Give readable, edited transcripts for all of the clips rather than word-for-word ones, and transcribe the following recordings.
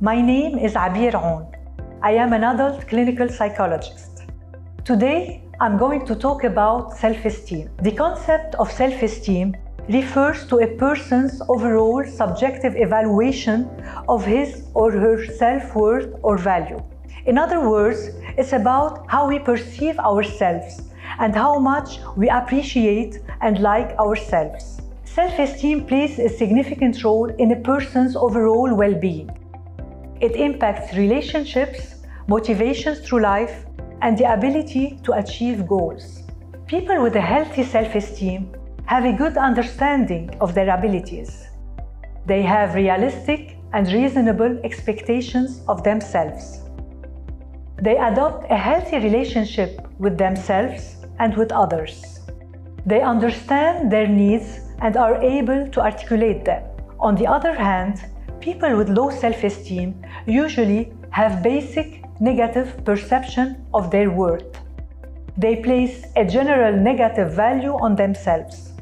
My name is Abir Aoun. I am an adult clinical psychologist. Today, I'm going to talk about self-esteem. The concept of self-esteem refers to a person's overall subjective evaluation of his or her self-worth or value. In other words, it's about how we perceive ourselves and how much we appreciate and like ourselves. Self-esteem plays a significant role in a person's overall well-being. It impacts relationships, motivations through life, and the ability to achieve goals. People with a healthy self-esteem have a good understanding of their abilities. They have realistic and reasonable expectations of themselves. They adopt a healthy relationship with themselves and with others. They understand their needs and are able to articulate them. On the other hand, people with low self-esteem usually have basic negative perception of their worth. They place a general negative value on themselves.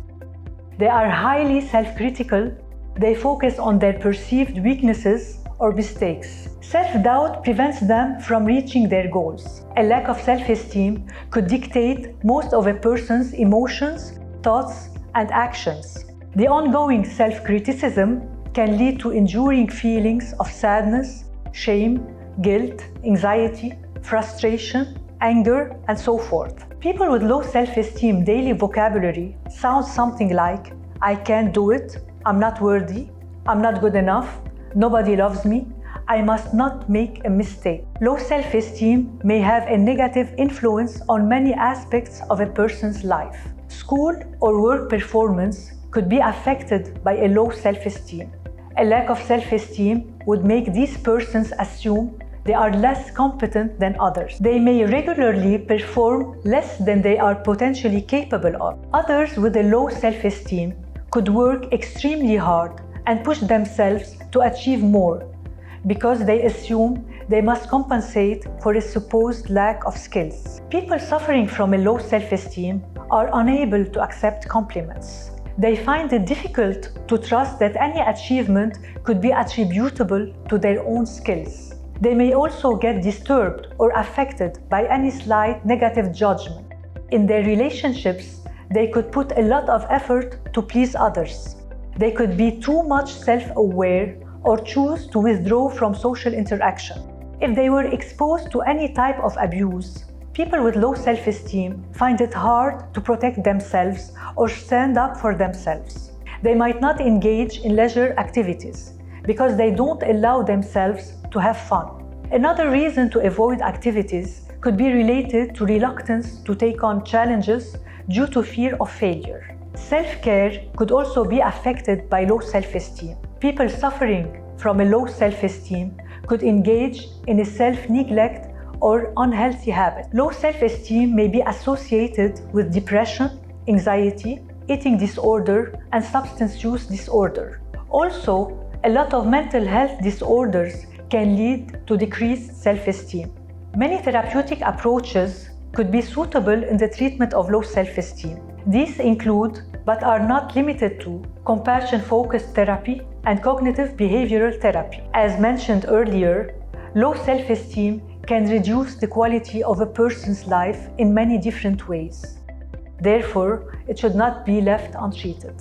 They are highly self-critical. They focus on their perceived weaknesses or mistakes. Self-doubt prevents them from reaching their goals. A lack of self-esteem could dictate most of a person's emotions, thoughts, and actions. The ongoing self-criticism can lead to enduring feelings of sadness, shame, guilt, anxiety, frustration, anger, and so forth. People with low self-esteem daily vocabulary sounds something like, I can't do it, I'm not worthy, I'm not good enough, nobody loves me, I must not make a mistake. Low self-esteem may have a negative influence on many aspects of a person's life. School or work performance could be affected by a low self-esteem. A lack of self-esteem would make these persons assume they are less competent than others. They may regularly perform less than they are potentially capable of. Others with a low self-esteem could work extremely hard and push themselves to achieve more because they assume they must compensate for a supposed lack of skills. People suffering from a low self-esteem are unable to accept compliments. They find it difficult to trust that any achievement could be attributable to their own skills. They may also get disturbed or affected by any slight negative judgment. In their relationships, they could put a lot of effort to please others. They could be too much self-aware or choose to withdraw from social interaction. If they were exposed to any type of abuse, people with low self-esteem find it hard to protect themselves or stand up for themselves. They might not engage in leisure activities because they don't allow themselves to have fun. Another reason to avoid activities could be related to reluctance to take on challenges due to fear of failure. Self-care could also be affected by low self-esteem. People suffering from a low self-esteem could engage in a self-neglect or unhealthy habit. Low self-esteem may be associated with depression, anxiety, eating disorder, and substance use disorder. Also, a lot of mental health disorders can lead to decreased self-esteem. Many therapeutic approaches could be suitable in the treatment of low self-esteem. These include, but are not limited to, compassion-focused therapy and cognitive behavioral therapy. As mentioned earlier, low self-esteem can reduce the quality of a person's life in many different ways. Therefore, it should not be left untreated.